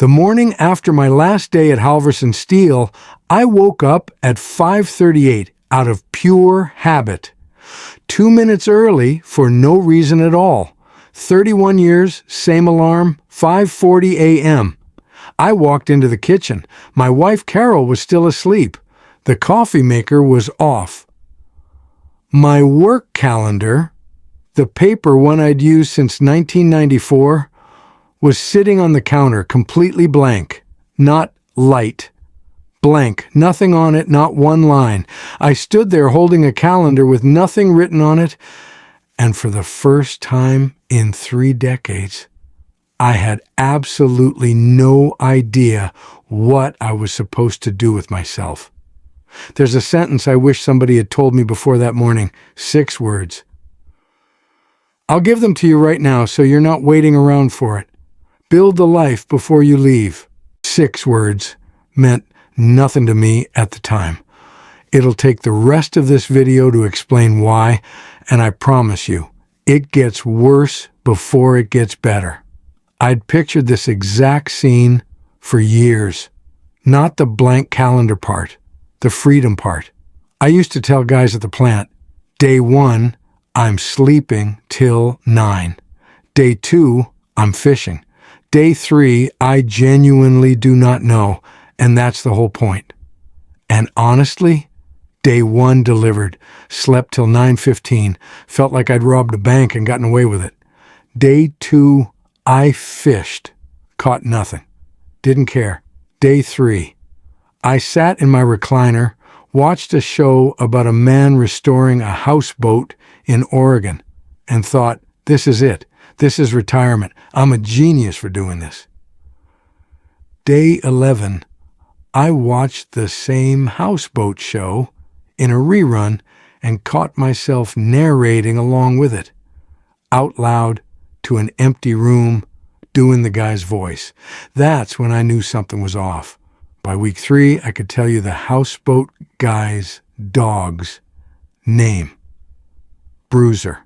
The morning after my last day at Halvorsen Steel, I woke up at 5:38 out of pure habit. 2 minutes early for no reason at all. 31 years, same alarm, 5:40 a.m. I walked into the kitchen. My wife Carol was still asleep. The coffee maker was off. My work calendar, the paper one I'd used since 1994, was sitting on the counter completely blank, not light. Blank, nothing on it, not one line. I stood there holding a calendar with nothing written on it, and for the first time in 3 decades, I had absolutely no idea what I was supposed to do with myself. There's a sentence I wish somebody had told me before that morning. 6 words. I'll give them to you right now so you're not waiting around for it. Build the life before you leave. 6 words meant nothing to me at the time. It'll take the rest of this video to explain why, and I promise you, it gets worse before it gets better. I'd pictured this exact scene for years. Not the blank calendar part, the freedom part. I used to tell guys at the plant, day 1, I'm sleeping till 9. Day 2, I'm fishing. Day 3, I genuinely do not know, and that's the whole point. And honestly, day 1 delivered. Slept till 9:15. Felt like I'd robbed a bank and gotten away with it. Day 2, I fished. Caught nothing. Didn't care. Day 3, I sat in my recliner, watched a show about a man restoring a houseboat in Oregon, and thought, this is it. This is retirement. I'm a genius for doing this. Day 11, I watched the same houseboat show in a rerun and caught myself narrating along with it, out loud to an empty room, doing the guy's voice. That's when I knew something was off. By week 3, I could tell you the houseboat guy's dog's name. Bruiser.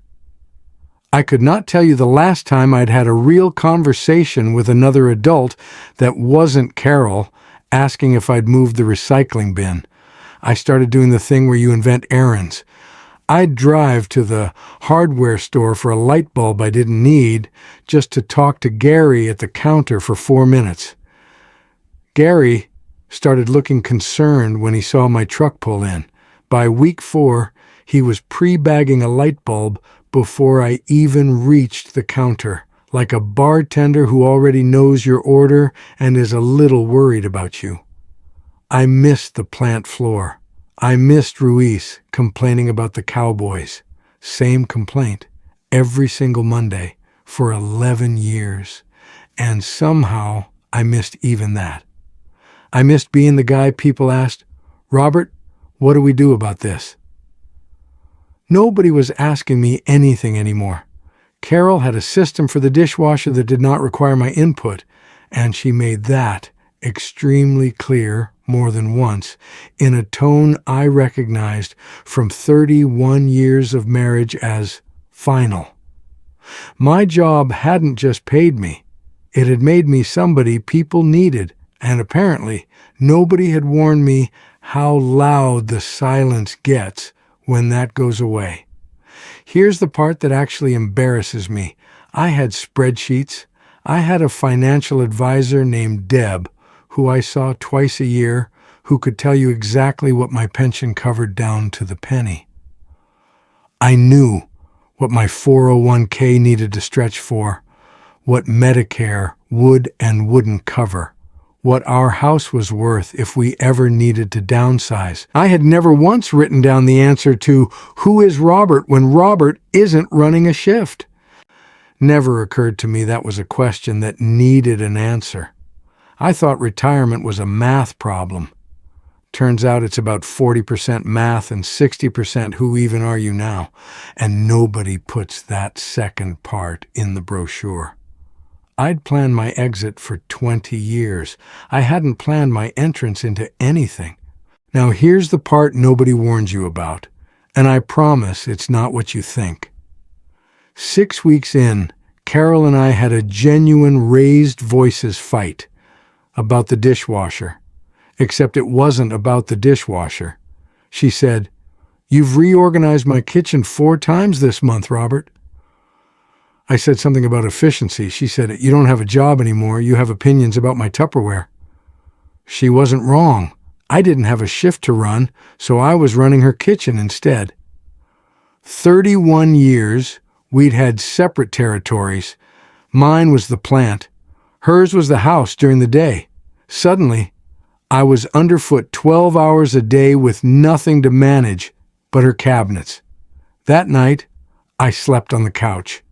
I could not tell you the last time I'd had a real conversation with another adult that wasn't Carol asking if I'd moved the recycling bin. I started doing the thing where you invent errands. I'd drive to the hardware store for a light bulb I didn't need just to talk to Gary at the counter for 4 minutes. Gary started looking concerned when he saw my truck pull in. By week 4, he was pre-bagging a light bulb before I even reached the counter, like a bartender who already knows your order and is a little worried about you. I missed the plant floor. I missed Ruiz complaining about the Cowboys. Same complaint, every single Monday, for 11 years. And somehow I missed even that. I missed being the guy people asked, Robert, what do we do about this? Nobody was asking me anything anymore. Carol had a system for the dishwasher that did not require my input, and she made that extremely clear more than once in a tone I recognized from 31 years of marriage as final. My job hadn't just paid me. It had made me somebody people needed, and apparently nobody had warned me how loud the silence gets when that goes away. Here's the part that actually embarrasses me. I had spreadsheets. I had a financial advisor named Deb, who I saw twice a year, who could tell you exactly what my pension covered down to the penny. I knew what my 401k needed to stretch for, what Medicare would and wouldn't cover, what our house was worth if we ever needed to downsize. I had never once written down the answer to who is Robert when Robert isn't running a shift. Never occurred to me that was a question that needed an answer. I thought retirement was a math problem. Turns out it's about 40% math and 60% who even are you now, and nobody puts that second part in the brochure. I'd planned my exit for 20 years. I hadn't planned my entrance into anything. Now here's the part nobody warns you about, and I promise it's not what you think. 6 weeks in, Carol and I had a genuine raised voices fight. about the dishwasher. Except it wasn't about the dishwasher. She said, "You've reorganized my kitchen 4 times this month, Robert." I said something about efficiency. She said, "You don't have a job anymore. You have opinions about my Tupperware." She wasn't wrong. I didn't have a shift to run, so I was running her kitchen instead. 31 years, we'd had separate territories. Mine was the plant. Hers was the house during the day. Suddenly, I was underfoot 12 hours a day with nothing to manage but her cabinets. That night, I slept on the couch.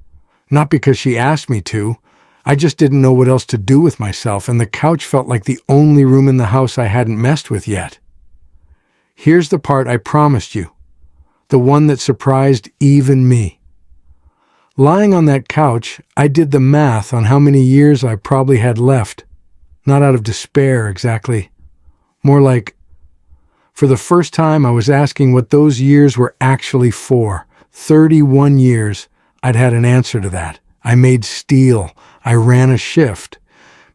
Not because she asked me to. I just didn't know what else to do with myself, and the couch felt like the only room in the house I hadn't messed with yet. Here's the part I promised you, the one that surprised even me. Lying on that couch, I did the math on how many years I probably had left. Not out of despair, exactly. More like, for the first time, I was asking what those years were actually for. 31 years, I'd had an answer to that. I made steel. I ran a shift.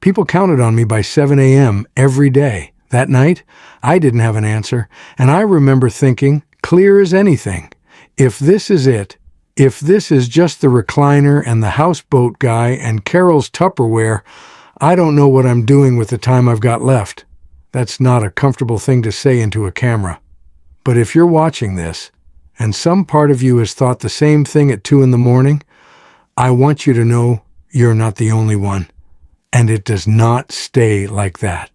People counted on me by 7 a.m. every day. That night, I didn't have an answer, and I remember thinking, clear as anything, if this is it, if this is just the recliner and the houseboat guy and Carol's Tupperware, I don't know what I'm doing with the time I've got left. That's not a comfortable thing to say into a camera. But if you're watching this, and some part of you has thought the same thing at 2 in the morning, I want you to know you're not the only one. And it does not stay like that.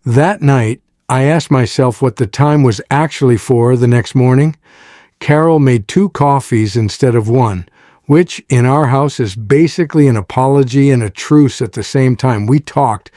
That night, I asked myself what the time was actually for the next morning. Carol made 2 coffees instead of 1, which in our house is basically an apology and a truce at the same time. We talked,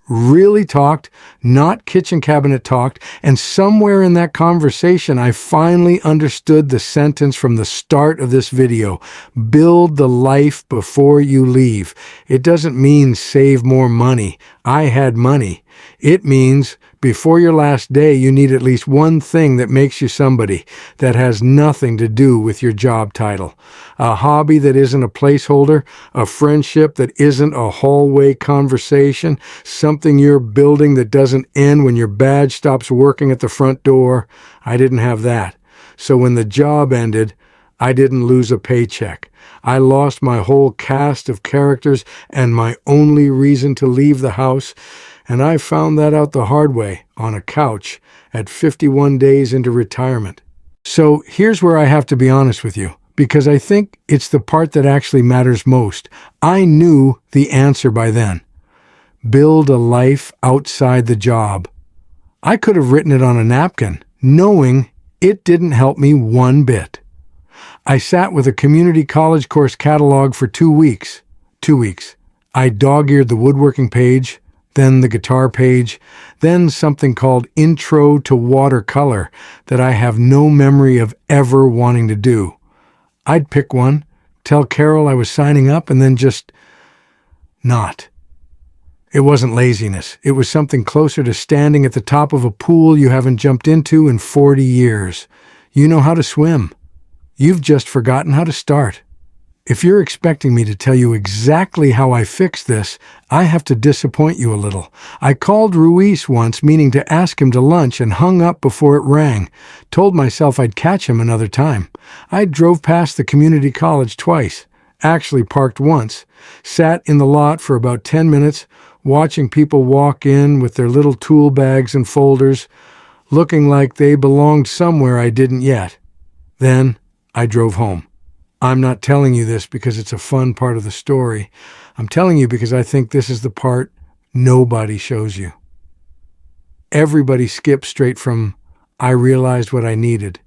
really talked, not kitchen cabinet talked, and somewhere in that conversation I finally understood the sentence from the start of this video. Build the life before you leave. It doesn't mean save more money. I had money. It means before your last day, you need at least one thing that makes you somebody, that has nothing to do with your job title. A hobby that isn't a placeholder, a friendship that isn't a hallway conversation, something you're building that doesn't end when your badge stops working at the front door. I didn't have that. So when the job ended, I didn't lose a paycheck. I lost my whole cast of characters and my only reason to leave the house, and I found that out the hard way, on a couch, at 51 days into retirement. So here's where I have to be honest with you, because I think it's the part that actually matters most. I knew the answer by then. Build a life outside the job. I could have written it on a napkin, knowing it didn't help me one bit. I sat with a community college course catalog for 2 weeks. 2 weeks. I dog-eared the woodworking page, then the guitar page, then something called Intro to Watercolor that I have no memory of ever wanting to do. I'd pick one, tell Carol I was signing up, and then just not. It wasn't laziness. It was something closer to standing at the top of a pool you haven't jumped into in 40 years. You know how to swim. You've just forgotten how to start. If you're expecting me to tell you exactly how I fixed this, I have to disappoint you a little. I called Ruiz once, meaning to ask him to lunch, and hung up before it rang. Told myself I'd catch him another time. I drove past the community college twice, actually parked once, sat in the lot for about 10 minutes, watching people walk in with their little tool bags and folders, looking like they belonged somewhere I didn't yet. Then I drove home. I'm not telling you this because it's a fun part of the story. I'm telling you because I think this is the part nobody shows you. Everybody skips straight from, I realized what I needed,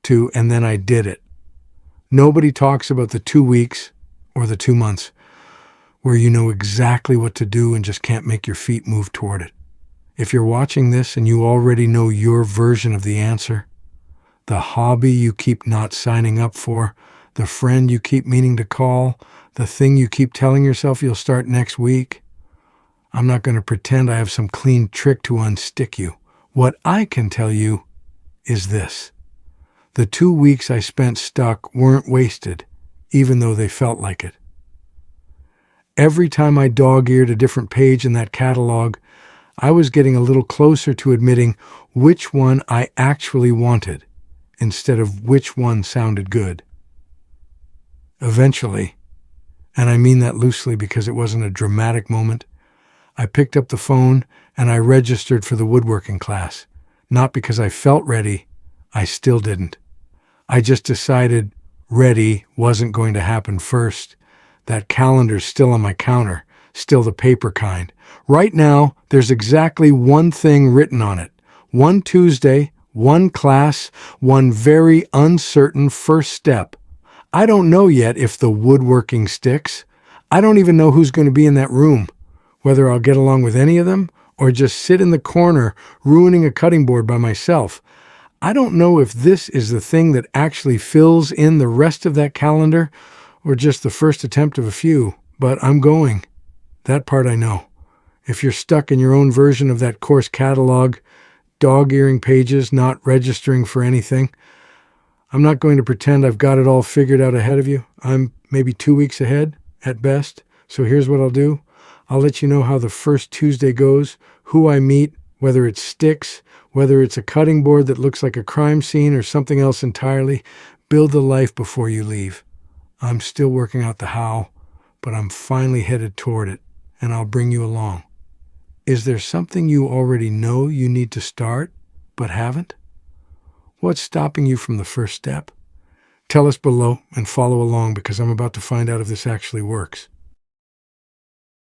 to, and then I did it. Nobody talks about the 2 weeks or the 2 months where you know exactly what to do and just can't make your feet move toward it. If you're watching this and you already know your version of the answer, the hobby you keep not signing up for, the friend you keep meaning to call, the thing you keep telling yourself you'll start next week, I'm not going to pretend I have some clean trick to unstick you. What I can tell you is this. The 2 weeks I spent stuck weren't wasted, even though they felt like it. Every time I dog-eared a different page in that catalog, I was getting a little closer to admitting which one I actually wanted, instead of which one sounded good. Eventually, and I mean that loosely because it wasn't a dramatic moment, I picked up the phone and I registered for the woodworking class. Not because I felt ready, I still didn't. I just decided ready wasn't going to happen first. That calendar's still on my counter, still the paper kind. Right now, there's exactly one thing written on it. One Tuesday, one class, one very uncertain first step. I don't know yet if the woodworking sticks. I don't even know who's going to be in that room, whether I'll get along with any of them or just sit in the corner ruining a cutting board by myself. I don't know if this is the thing that actually fills in the rest of that calendar or just the first attempt of a few, but I'm going. That part I know. If you're stuck in your own version of that course catalog, dog-earing pages, not registering for anything, I'm not going to pretend I've got it all figured out ahead of you. I'm maybe 2 weeks ahead at best. So here's what I'll do. I'll let you know how the first Tuesday goes, who I meet, whether it sticks, whether it's a cutting board that looks like a crime scene or something else entirely. Build the life before you leave. I'm still working out the how, but I'm finally headed toward it, and I'll bring you along. Is there something you already know you need to start, but haven't? What's stopping you from the first step? Tell us below and follow along because I'm about to find out if this actually works.